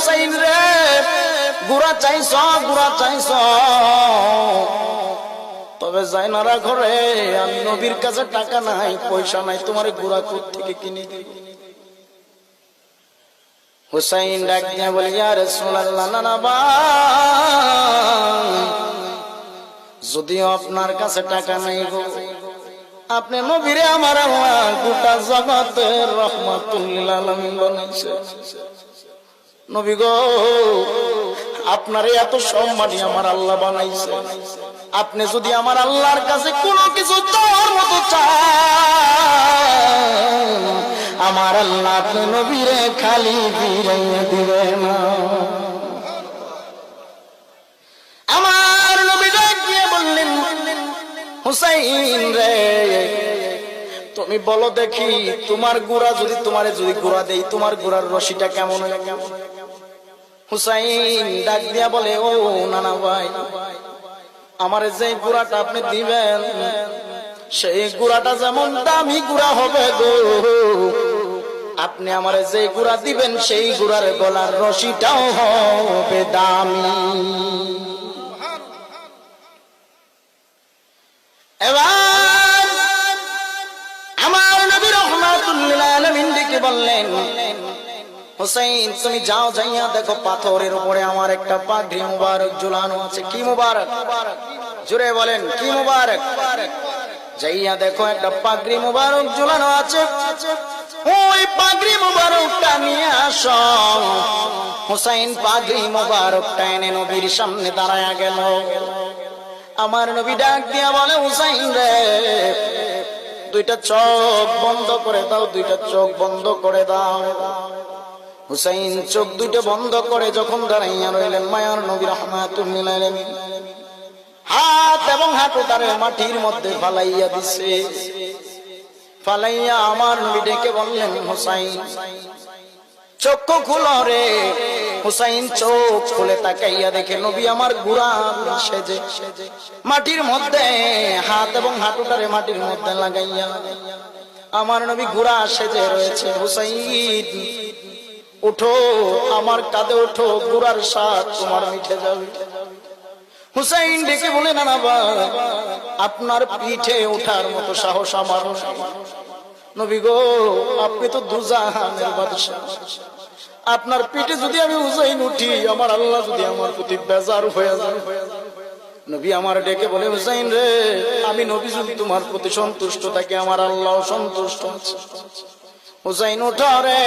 হুসাইন রে গুড়া চাইছ তবে জাইনারা ঘরে আমি নবীর কাছে টাকা নাই পয়সা নাই তোমার গুড়া কোত্থেকে কিনে দিব হুসাইন ডাক দিয়ে বলে ইয়া রাসূলুল্লাহ না ভাই যদিও আপনার কাছে টাকা নাই গো আপনি নবীরে আমার আল্লাহ গোটা জগতের রহমাতুল লিল আলামিন বানাইছে নবী গো আপনারে এত সম্মানী আমার আল্লাহ বানাইছে আপনি যদি আমার আল্লাহর কাছে কোনো কিছু চাওয়ার মতো চান আমার আল্লাহ আপনি নবীরে খালি ফিরাইয়া দিবে না আমার নবী ডাক দিয়ে বললেন হুসাইন রে তুমি বলো দেখি তোমার গুড়া যদি তোমারে যদি গুড়া দেই তোমার গুড়ার রশিটা কেমন হুসাইন ডাক দিয়া বলে ও নানা ভাই আমার যে গুড়াটা আপনি দিবেন সেই গুড়াটা যেমন দামি গুড়া হবে গো আপনি আমার যে গুড়া দিবেন সেই গুড়ার গলার রশিটাও হবে দামি এবার আমার নবী রহমাতুল লিল আলামিন ডেকে বললেন হুসাইন তুমি যাও যাইয়া দেখো পাথরের উপরে আমার একটা পাগড়ি মুবারক ঝুলানো আছে কি মুবারক জোরে বলেন কি মুবারক যাইয়া দেখো একটা পাগড়ি মুবারক ঝুলানো আছে ওই পাগড়ি মুবারকটা নিয়ে আসো হুসাইন পাগড়ি মুবারকটা এনে নবীর সামনে দাঁড়ায়া গেল আমার নবী ডাক দিয়া বলে হুসাইন রে দুইটা চোখ বন্ধ করে দাও দুইটা চোখ বন্ধ করে দাও হুসাইন চোখ দুইটা বন্ধ করে যখন দাঁড়াইয়া রইলেন মায়ার নবী রহমাতুল লিল আলামিন হাত এবং হাঁটুটারে মাটির মধ্যে ফালাইয়া দিছে ফালাইয়া আমার নবী ডেকে বললেন হুসাইন চক্ষু খুলো রে হুসাইন চোখ খুলে তাকাইয়া দেখে নবী আমার গুড়া সেজে মাটির মধ্যে হাত এবং হাঁটুটারে মাটির মধ্যে লাগাইয়া আমার নবী গুড়া সেজে রয়েছে হুসাইন উঠো আমার কাঁধে উঠো গুড়ার স্বাদ তোমার মিঠে যাবে হুসাইন ডেকে বলে না ভাই আপনার পিঠে ওঠার মতো সাহস আমার নবী গো আপনি তো দুজাহানের বাদশা আপনার পিঠে যদি আমি হুসাইন উঠি আমার আল্লাহ যদি আমার প্রতি বেজার হয়ে যায় নবী আমার ডেকে বলে হুসাইন রে আমি নবী যদি তোমার প্রতি সন্তুষ্ট থাকি আমার আল্লাহ সন্তুষ্ট আছে হুসাইন ওঠো রে